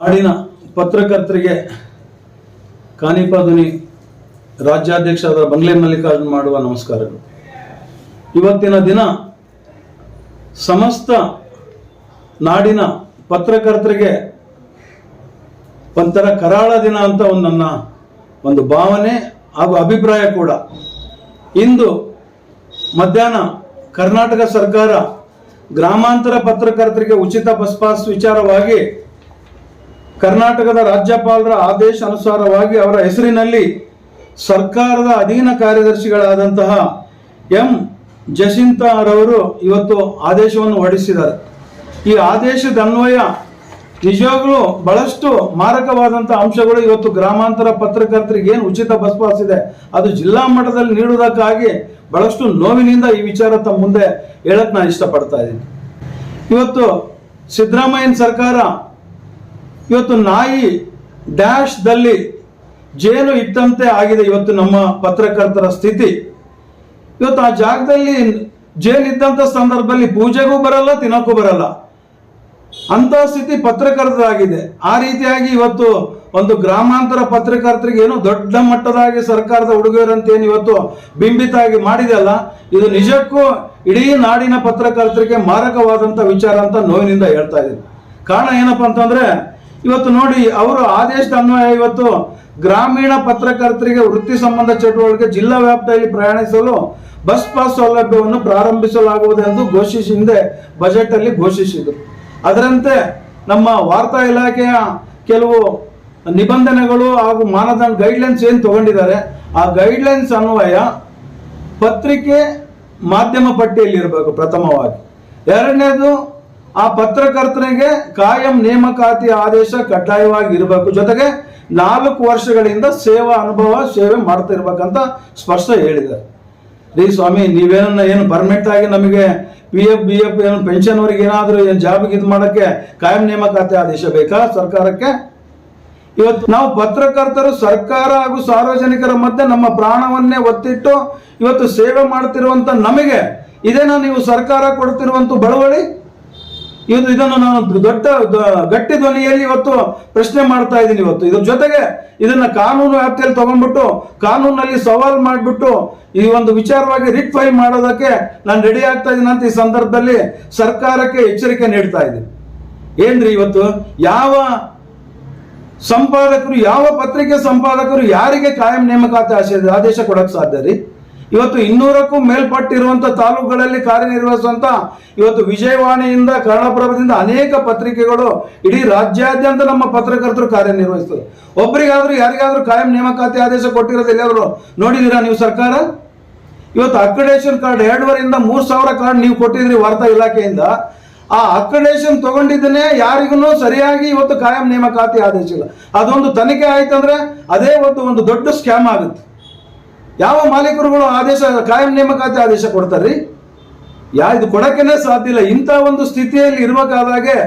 ನಾಡಿನ ಪತ್ರಕರ್ತರಿಗೆ ಕಾನಿಪಾದುನಿ ರಾಜ್ಯಾಧ್ಯಕ್ಷರಾದ ಬಂಗ್ಲೆ ಮಲ್ಲಿಕಾರ್ಜುನ್ ಮಾಡುವ ನಮಸ್ಕಾರಗಳು. ಇವತ್ತಿನ ದಿನ ಸಮಸ್ತ ನಾಡಿನ ಪತ್ರಕರ್ತರಿಗೆ ಒಂಥರ ಕರಾಳ ದಿನ ಅಂತ ನನ್ನ ಒಂದು ಭಾವನೆ ಹಾಗೂ ಅಭಿಪ್ರಾಯ ಕೂಡ. ಇಂದು ಮಧ್ಯಾಹ್ನ ಕರ್ನಾಟಕ ಸರ್ಕಾರ ಗ್ರಾಮಾಂತರ ಪತ್ರಕರ್ತರಿಗೆ ಉಚಿತ ಬಸ್ ಪಾಸ್ ವಿಚಾರವಾಗಿ ಕರ್ನಾಟಕದ ರಾಜ್ಯಪಾಲರ ಆದೇಶ ಅನುಸಾರವಾಗಿ ಅವರ ಹೆಸರಿನಲ್ಲಿ ಸರ್ಕಾರದ ಅಧೀನ ಕಾರ್ಯದರ್ಶಿಗಳಾದಂತಹ ಎಂ ಜಸಿಂತಾರವರು ಇವತ್ತು ಆದೇಶವನ್ನು ಹೊರಡಿಸಿದ್ದಾರೆ. ಈ ಆದೇಶದ ಅನ್ವಯ ನಿಜವಾಗ್ಲೂ ಬಹಳಷ್ಟು ಮಾರಕವಾದಂತಹ ಅಂಶಗಳು ಇವತ್ತು ಗ್ರಾಮಾಂತರ ಪತ್ರಕರ್ತರಿಗೆ ಏನು ಉಚಿತ ಬಸ್ ಪಾಸ್ ಇದೆ ಅದು ಜಿಲ್ಲಾ ಮಟ್ಟದಲ್ಲಿ ನೀಡುವುದಕ್ಕಾಗಿ ಬಹಳಷ್ಟು ನೋವಿನಿಂದ ಈ ವಿಚಾರ ತಮ್ಮ ಮುಂದೆ ಹೇಳಕ್ ನಾನು ಇಷ್ಟಪಡ್ತಾ ಇದ್ದೀನಿ. ಇವತ್ತು ಸಿದ್ದರಾಮಯ್ಯನ ಸರ್ಕಾರ ಇವತ್ತು ನಾಯಿ ಡ್ಯಾಶ್ ದಲ್ಲಿ ಜೇನು ಇಟ್ಟಂತೆ ಆಗಿದೆ ಇವತ್ತು ನಮ್ಮ ಪತ್ರಕರ್ತರ ಸ್ಥಿತಿ. ಇವತ್ತು ಆ ಜಾಗದಲ್ಲಿ ಜೇನು ಇದ್ದಂತ ಸಂದರ್ಭದಲ್ಲಿ ಪೂಜೆಗೂ ಬರಲ್ಲ, ತಿನ್ನೋಕ್ಕೂ ಬರಲ್ಲ ಅಂತ ಸ್ಥಿತಿ ಪತ್ರಕರ್ತರಾಗಿದೆ. ಆ ರೀತಿಯಾಗಿ ಇವತ್ತು ಒಂದು ಗ್ರಾಮಾಂತರ ಪತ್ರಕರ್ತರಿಗೆ ಏನು ದೊಡ್ಡ ಮಟ್ಟದಾಗಿ ಸರ್ಕಾರದ ಉಡುಗೊರೆ ಏನು ಇವತ್ತು ಬಿಂಬಿತ ಆಗಿ ಮಾಡಿದೆಯಲ್ಲ, ಇದು ನಿಜಕ್ಕೂ ಇಡೀ ನಾಡಿನ ಪತ್ರಕರ್ತರಿಗೆ ಮಾರಕವಾದಂತ ವಿಚಾರ ಅಂತ ನೋವಿನಿಂದ ಹೇಳ್ತಾ ಇದ್ದೀನಿ. ಕಾರಣ ಏನಪ್ಪಾ ಅಂತಂದ್ರೆ ಇವತ್ತು ನೋಡಿ, ಅವರು ಆದೇಶದ ಅನ್ವಯ ಇವತ್ತು ಗ್ರಾಮೀಣ ಪತ್ರಕರ್ತರಿಗೆ ವೃತ್ತಿ ಸಂಬಂಧ ಚಟುವಟಿಕೆ ಜಿಲ್ಲಾ ವ್ಯಾಪ್ತಿಯಲ್ಲಿ ಪ್ರಯಾಣಿಸಲು ಬಸ್ ಪಾಸ್ ಸೌಲಭ್ಯವನ್ನು ಪ್ರಾರಂಭಿಸಲಾಗುವುದೆಂದು ಹಿಂದೆ ಬಜೆಟ್ ಅಲ್ಲಿ ಘೋಷಿಸಿದರು. ಅದರಂತೆ ನಮ್ಮ ವಾರ್ತಾ ಇಲಾಖೆಯ ಕೆಲವು ನಿಬಂಧನೆಗಳು ಹಾಗೂ ಮಾನದಂಡ ಗೈಡ್ಲೈನ್ಸ್ ಏನು ತಗೊಂಡಿದ್ದಾರೆ, ಆ ಗೈಡ್ಲೈನ್ಸ್ ಅನ್ವಯ ಪತ್ರಿಕೆ ಮಾಧ್ಯಮ ಪಟ್ಟಿಯಲ್ಲಿ ಇರಬೇಕು ಪ್ರಥಮವಾಗಿ. ಎರಡನೇದು, ಆ ಪತ್ರಕರ್ತನಿಗೆ ಕಾಯಂ ನೇಮಕಾತಿ ಆದೇಶ ಕಡ್ಡಾಯವಾಗಿ ಇರಬೇಕು. ಜೊತೆಗೆ 4 ವರ್ಷಗಳಿಂದ ಸೇವಾ ಅನುಭವ ಸೇವೆ ಮಾಡ್ತಿರ್ಬೇಕಂತ ಸ್ಪಷ್ಟ ಹೇಳಿದ್ದಾರೆ. ರೀ ಸ್ವಾಮಿ, ಏನು ಪರ್ಮನೆಂಟ್ ಆಗಿ ನಮಗೆ PF BF ಏನು ಪೆನ್ಷನ್ ಅವರಿಗೆ ಏನಾದರೂ ಜಾಬ್ಗೆ ಇದು ಮಾಡಕ್ಕೆ ಕಾಯಂ ನೇಮಕಾತಿ ಆದೇಶ ಬೇಕಾ ಸರ್ಕಾರಕ್ಕೆ? ಇವತ್ತು ನಾವು ಪತ್ರಕರ್ತರು ಸರ್ಕಾರ ಹಾಗೂ ಸಾರ್ವಜನಿಕರ ಮಧ್ಯೆ ನಮ್ಮ ಪ್ರಾಣವನ್ನೇ ಒತ್ತಿಟ್ಟು ಇವತ್ತು ಸೇವೆ ಮಾಡ್ತಿರುವಂತ ನಮಗೆ ಇದೇನಾ ನೀವು ಸರ್ಕಾರ ಕೊಡ್ತಿರುವಂತ ಬಳುವಳಿ? ಇದನ್ನು ನಾನು ದೊಡ್ಡ ಗಟ್ಟಿ ಧ್ವನಿಯಲ್ಲಿ ಇವತ್ತು ಪ್ರಶ್ನೆ ಮಾಡ್ತಾ ಇದ್ದೀನಿ. ಇವತ್ತು ಇದ್ರ ಜೊತೆಗೆ ಇದನ್ನ ಕಾನೂನು ವ್ಯಾಪ್ತಿಯಲ್ಲಿ ತಗೊಂಡ್ಬಿಟ್ಟು ಕಾನೂನಲ್ಲಿ ಸವಾಲ್ ಮಾಡಿಬಿಟ್ಟು ಈ ಒಂದು ವಿಚಾರವಾಗಿ ರಿಟ್ ಫೈಲ್ ಮಾಡೋದಕ್ಕೆ ನಾನು ರೆಡಿ ಆಗ್ತಾ ಇದ್ದೀನಿ ಅಂತ ಈ ಸಂದರ್ಭದಲ್ಲಿ ಸರ್ಕಾರಕ್ಕೆ ಎಚ್ಚರಿಕೆ ನೀಡ್ತಾ ಇದ್ದೀನಿ. ಏನ್ರಿ ಇವತ್ತು ಯಾವ ಸಂಪಾದಕರು, ಯಾವ ಪತ್ರಿಕೆ ಸಂಪಾದಕರು ಯಾರಿಗೆ ಕಾಯಂ ನೇಮಕಾತಿ ಆದೇಶ ಕೊಡಕ್ ಸಾಧ್ಯ ರೀ? ಇವತ್ತು 200ಕ್ಕೂ ಮೇಲ್ಪಟ್ಟಿರುವಂತ ತಾಲೂಕುಗಳಲ್ಲಿ ಕಾರ್ಯನಿರ್ವಹಿಸುವಂತ ಇವತ್ತು ವಿಜಯವಾಣಿಯಿಂದ ಕನ್ನಡಪ್ರಭದಿಂದ ಅನೇಕ ಪತ್ರಿಕೆಗಳು ಇಡೀ ರಾಜ್ಯಾದ್ಯಂತ ನಮ್ಮ ಪತ್ರಕರ್ತರು ಕಾರ್ಯನಿರ್ವಹಿಸ್ತಾರೆ. ಒಬ್ಬರಿಗಾದ್ರೂ ಯಾರಿಗಾದ್ರೂ ಕಾಯಂ ನೇಮಕಾತಿ ಆದೇಶ ಕೊಟ್ಟಿರೋದು ಎಲ್ಲಾದ್ರು ನೋಡಿದೀರಾ ನೀವು ಸರ್ಕಾರ? ಇವತ್ತು ಅಕ್ರಿಡೇಷನ್ ಕಾರ್ಡ್ 2,500 3,000 ಕಾರ್ಡ್ ನೀವು ಕೊಟ್ಟಿದ್ರಿ ವಾರ್ತಾ ಇಲಾಖೆಯಿಂದ. ಆ ಅಕ್ರಿಡೇಷನ್ ತಗೊಂಡಿದ್ದನ್ನೇ ಯಾರಿಗೂ ಸರಿಯಾಗಿ ಇವತ್ತು ಕಾಯಂ ನೇಮಕಾತಿ ಆದೇಶ ಇಲ್ಲ. ಅದೊಂದು ತನಿಖೆ ಆಯ್ತಂದ್ರೆ ಅದೇ ಒಂದು ದೊಡ್ಡ ಸ್ಕ್ಯಾಮ್ ಆಗುತ್ತೆ. ಯಾವ ಮಾಲೀಕರುಗಳು ಆದೇಶ ಕಾಯಂ ನೇಮಕಾತಿ ಆದೇಶ ಕೊಡ್ತಾರ್ರಿ? ಇದು ಕೊಡಕ್ಕೇನೆ ಸಾಧ್ಯ ಇಲ್ಲ. ಇಂಥ ಒಂದು ಸ್ಥಿತಿಯಲ್ಲಿ ಇರಬೇಕಾದಾಗೆ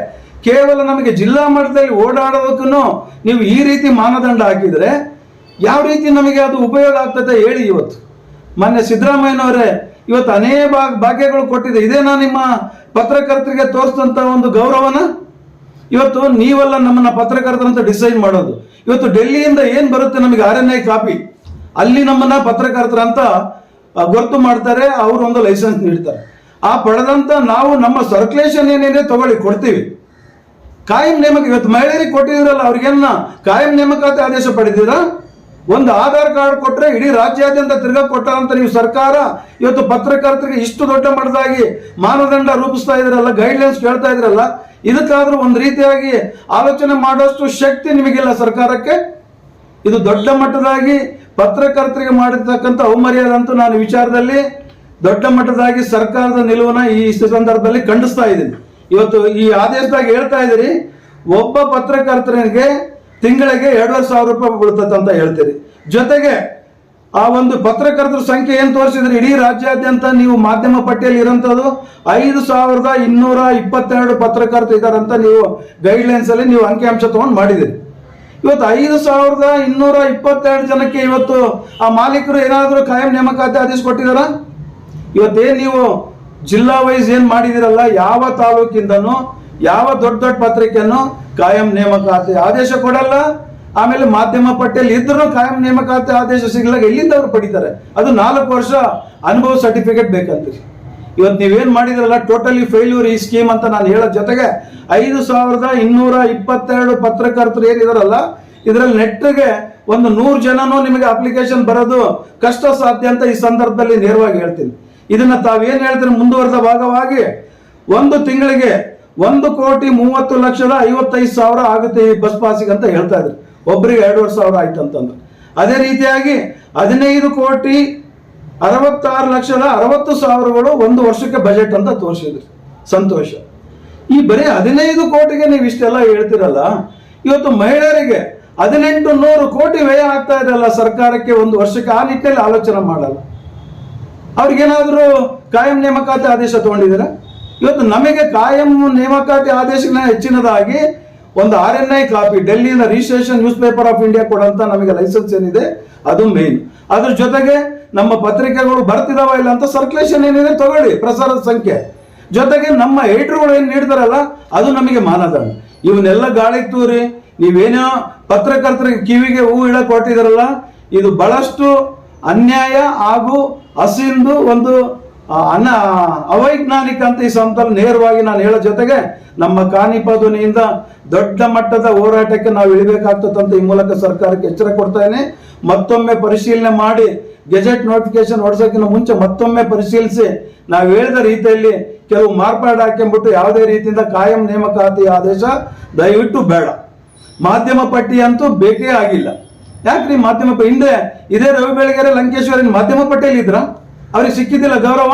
ಕೇವಲ ನಮಗೆ ಜಿಲ್ಲಾ ಮಟ್ಟದಲ್ಲಿ ಓಡಾಡೋದಕ್ಕೂ ನೀವು ಈ ರೀತಿ ಮಾನದಂಡ ಹಾಕಿದ್ರೆ ಯಾವ ರೀತಿ ನಮಗೆ ಅದು ಉಪಯೋಗ ಆಗ್ತದೆ ಹೇಳಿ? ಇವತ್ತು ಮೊನ್ನೆ ಸಿದ್ದರಾಮಯ್ಯನವರೇ ಇವತ್ತು ಅನೇಕ ಭಾಗ್ಯಗಳು ಕೊಟ್ಟಿದೆ. ಇದೇನಾ ನಿಮ್ಮ ಪತ್ರಕರ್ತರಿಗೆ ತೋರಿಸಿದಂತ ಒಂದು ಗೌರವನ? ಇವತ್ತು ನೀವೆಲ್ಲ ನಮ್ಮನ್ನ ಪತ್ರಕರ್ತರಂತ ಡಿಸೈಡ್ ಮಾಡೋದು. ಇವತ್ತು ಡೆಲ್ಲಿಯಿಂದ ಏನ್ ಬರುತ್ತೆ ನಮಗೆ RNI ಕಾಪಿ, ಅಲ್ಲಿ ನಮ್ಮನ್ನ ಪತ್ರಕರ್ತರಂತ ಗೊತ್ತು ಮಾಡ್ತಾರೆ, ಅವರು ಒಂದು ಲೈಸೆನ್ಸ್ ನೀಡ್ತಾರೆ. ಆ ಪಡೆದಂತ ನಾವು ನಮ್ಮ ಸರ್ಕ್ಯುಲೇಷನ್ ಏನೇನೇ ತಗೊಳ್ಳಿ ಕೊಡ್ತೀವಿ. ಕಾಯಂ ನೇಮಕ ಇವತ್ತು ಮಹಿಳೆಯರಿಗೆ ಕೊಟ್ಟಿದ್ರಲ್ಲ, ಅವ್ರಿಗೇನ ಕಾಯಂ ನೇಮಕಾತಿ ಆದೇಶ ಪಡೆದಿರಾ? ಒಂದು ಆಧಾರ್ ಕಾರ್ಡ್ ಕೊಟ್ರೆ ಇಡೀ ರಾಜ್ಯಾದ್ಯಂತ ತಿರ್ಗಾ ಕೊಟ್ಟಾರಂತ ನೀವು ಸರ್ಕಾರ ಇವತ್ತು ಪತ್ರಕರ್ತರಿಗೆ ಇಷ್ಟು ದೊಡ್ಡ ಮಟ್ಟದಾಗಿ ಮಾನದಂಡ ರೂಪಿಸ್ತಾ ಇದ್ರಲ್ಲ, ಗೈಡ್ಲೈನ್ಸ್ ಕೇಳ್ತಾ ಇದ್ರಲ್ಲ, ಇದಕ್ಕಾದ್ರೂ ಒಂದು ರೀತಿಯಾಗಿ ಆಲೋಚನೆ ಮಾಡೋಷ್ಟು ಶಕ್ತಿ ನಿಮಗಿಲ್ಲ ಸರ್ಕಾರಕ್ಕೆ? ಇದು ದೊಡ್ಡ ಮಟ್ಟದಾಗಿ ಪತ್ರಕರ್ತರಿಗೆ ಮಾಡಿರ್ತಕ್ಕಂಥ ಅವಮರ್ಯಾದೆ ಅಂತೂ ನಾನು ವಿಚಾರದಲ್ಲಿ ದೊಡ್ಡ ಮಟ್ಟದಾಗಿ ಸರ್ಕಾರದ ನಿಲುವನ್ನ ಈ ಸಂದರ್ಭದಲ್ಲಿ ಖಂಡಿಸ್ತಾ ಇದ್ದೀನಿ. ಇವತ್ತು ಈ ಆದೇಶದಾಗ ಹೇಳ್ತಾ ಇದ್ದೀರಿ, ಒಬ್ಬ ಪತ್ರಕರ್ತನಿಗೆ ತಿಂಗಳಿಗೆ 2,500 ರೂಪಾಯಿ ಬೀಳ್ತದೆ ಅಂತ ಹೇಳ್ತೀರಿ. ಜೊತೆಗೆ ಆ ಒಂದು ಪತ್ರಕರ್ತರ ಸಂಖ್ಯೆ ಏನ್ ತೋರಿಸಿದ್ರಿ, ಇಡೀ ರಾಜ್ಯಾದ್ಯಂತ ನೀವು ಮಾಧ್ಯಮ ಪಟ್ಟಿಯಲ್ಲಿ ಇರೋಂಥದ್ದು 5,222 ಪತ್ರಕರ್ತರು ಇದ್ದಾರಂತ ನೀವು ಗೈಡ್ಲೈನ್ಸ್ ಅಲ್ಲಿ ನೀವು ಅಂಕಿಅಂಶ ತಗೊಂಡು ಮಾಡಿದಿರಿ. ಇವತ್ತು 5,222 ಜನಕ್ಕೆ ಇವತ್ತು ಆ ಮಾಲೀಕರು ಏನಾದರೂ ಕಾಯಂ ನೇಮಕಾತಿ ಆದೇಶ ಕೊಟ್ಟಿದಾರ? ಇವತ್ತೇನು ನೀವು ಜಿಲ್ಲಾ ವೈಸ್ ಏನ್ ಮಾಡಿದಿರಲ್ಲ, ಯಾವ ತಾಲೂಕಿಂದನೂ ಯಾವ ದೊಡ್ಡ ದೊಡ್ಡ ಪತ್ರಿಕೆಯನ್ನು ಕಾಯಂ ನೇಮಕಾತಿ ಆದೇಶ ಕೊಡಲ್ಲ. ಆಮೇಲೆ ಮಾಧ್ಯಮ ಪಟ್ಟಿಯಲ್ಲಿ ಇದ್ರೂ ಕಾಯಂ ನೇಮಕಾತಿ ಆದೇಶ ಸಿಗಲಾಗ ಎಲ್ಲಿಂದ ಅವ್ರು ಪಡಿತಾರೆ? ಅದು 4 ವರ್ಷ ಅನುಭವ ಸರ್ಟಿಫಿಕೇಟ್ ಬೇಕಂತೀರಿ. ಇವತ್ತು ನೀವೇನ್ ಮಾಡಿದ್ರಲ್ಲ ಟೋಟಲಿ ಫೇಲ್ಯೂರ್ ಈ ಸ್ಕೀಮ್ ಅಂತ ನಾನು ಹೇಳೋ ಜೊತೆಗೆ 5222 ಪತ್ರಕರ್ತರು ಏನಿದಾರಲ್ಲ ಇದರಲ್ಲಿ ನೆಟ್ಗೆ ಒಂದು 100 ಜನನೂ ನಿಮಗೆ ಅಪ್ಲಿಕೇಶನ್ ಬರೋದು ಕಷ್ಟ ಸಾಧ್ಯ ಅಂತ ಈ ಸಂದರ್ಭದಲ್ಲಿ ನೇರವಾಗಿ ಹೇಳ್ತೀನಿ. ಇದನ್ನ ತಾವೇನ್ ಹೇಳ್ತೀರಿ ಮುಂದುವರೆದ ಭಾಗವಾಗಿ 1 ತಿಂಗಳಿಗೆ 1,30,55,000 ಆಗುತ್ತೆ ಈ ಬಸ್ ಪಾಸಿಗೆ ಅಂತ ಹೇಳ್ತಾ ಇದ್ರು. ಒಬ್ಬರಿಗೆ 2,500 ಆಯ್ತು ಅಂತಂದ್ರೆ ಅದೇ ರೀತಿಯಾಗಿ 15,66,60,000 ಒಂದು ವರ್ಷಕ್ಕೆ ಬಜೆಟ್ ಅಂತ ತೋರಿಸಿದ್ರಿ. ಸಂತೋಷ. ಈ ಬರೀ 15 ಕೋಟಿಗೆ ನೀವು ಇಷ್ಟೆಲ್ಲ ಹೇಳ್ತಿರಲ್ಲ, ಇವತ್ತು ಮಹಿಳೆಯರಿಗೆ 1,800 ಕೋಟಿ ವ್ಯಯ ಆಗ್ತಾ ಇದೆಯಲ್ಲ ಸರ್ಕಾರಕ್ಕೆ ಒಂದು ವರ್ಷಕ್ಕೆ. ಆ ನಿಟ್ಟಿನಲ್ಲಿ ಆಲೋಚನೆ ಮಾಡಲ್ಲ. ಅವ್ರಿಗೇನಾದ್ರೂ ಕಾಯಂ ನೇಮಕಾತಿ ಆದೇಶ ತಗೊಂಡಿದ್ದೀರಾ? ಇವತ್ತು ನಮಗೆ ಕಾಯಂ ನೇಮಕಾತಿ ಆದೇಶಗಳ ಹೆಚ್ಚಿನದಾಗಿ ಒಂದು RNI ಕಾಪಿ ಡೆಲ್ಲಿನ registration newspaper of India ಕೊಡಂತ ನಮಗೆ ಲೈಸೆನ್ಸ್ ಏನಿದೆ ಅದು ಮೇನ್. ಅದ್ರ ಜೊತೆಗೆ ನಮ್ಮ ಪತ್ರಿಕೆಗಳು ಬರ್ತಿದಾವ ಇಲ್ಲ ಅಂತ ಸರ್ಕ್ಯುಲೇಷನ್ ಏನಿದೆ ತಗೊಳ್ಳಿ, ಪ್ರಸಾರದ ಸಂಖ್ಯೆ ಜೊತೆಗೆ ನಮ್ಮ ಎಡಿಟರ್ಗಳು ಏನ್ ನೀಡ್ತಾರಲ್ಲ ಅದು ನಮಗೆ ಮಾನದಂಡ. ಇವನ್ನೆಲ್ಲ ಗಾಳಿಗೆ ತೂರಿ ನೀವೇನೋ ಪತ್ರಕರ್ತರಿಗೆ ಕಿವಿಗೆ ಹೂ ಇಳಕ್ ಹೊರಟಿದಾರಲ್ಲ, ಇದು ಬಹಳಷ್ಟು ಅನ್ಯಾಯ ಹಾಗೂ ಹಸಿಂದು ಒಂದು ಅವೈಜ್ಞಾನಿಕ ಅಂತ ಈ ಸಂದರ್ಭ ನೇರವಾಗಿ ನಾನು ಹೇಳೋ ಜೊತೆಗೆ ನಮ್ಮ ಕಾನಿಪಾದುನಿಯಿಂದ ದೊಡ್ಡ ಮಟ್ಟದ ಹೋರಾಟಕ್ಕೆ ನಾವು ಇಳಿಬೇಕಾಗ್ತದಂತ ಈ ಮೂಲಕ ಸರ್ಕಾರಕ್ಕೆ ಎಚ್ಚರ ಕೊಡ್ತಾನೆ. ಮತ್ತೊಮ್ಮೆ ಪರಿಶೀಲನೆ ಮಾಡಿ ಗೆಜೆಟ್ ನೋಟಿಫಿಕೇಶನ್ ಹೊರಸೋಕ್ಕಿಂತ ಮುಂಚೆ ಮತ್ತೊಮ್ಮೆ ಪರಿಶೀಲಿಸಿ ನಾವು ಹೇಳಿದ ರೀತಿಯಲ್ಲಿ ಕೆಲವು ಮಾರ್ಪಾಡು ಹಾಕೊಂಡ್ಬಿಟ್ಟು ಯಾವುದೇ ರೀತಿಯಿಂದ ಕಾಯಂ ನೇಮಕಾತಿ ಆದೇಶ ದಯವಿಟ್ಟು ಬೇಡ. ಮಾಧ್ಯಮ ಪಟ್ಟಿ ಅಂತೂ ಬೇಕೇ ಆಗಿಲ್ಲ. ಯಾಕ್ರಿ ಮಾಧ್ಯಮ ಹಿಂದೆ ಇದೇ ರವಿ ಬೆಳಗೆರೆ ಲಂಕೇಶ್ವರ ಮಾಧ್ಯಮ ಪಟ್ಟಿಯಲ್ಲಿ ಇದ್ರ? ಅವ್ರಿಗೆ ಸಿಕ್ಕಿದ್ದಿಲ್ಲ ಗೌರವ.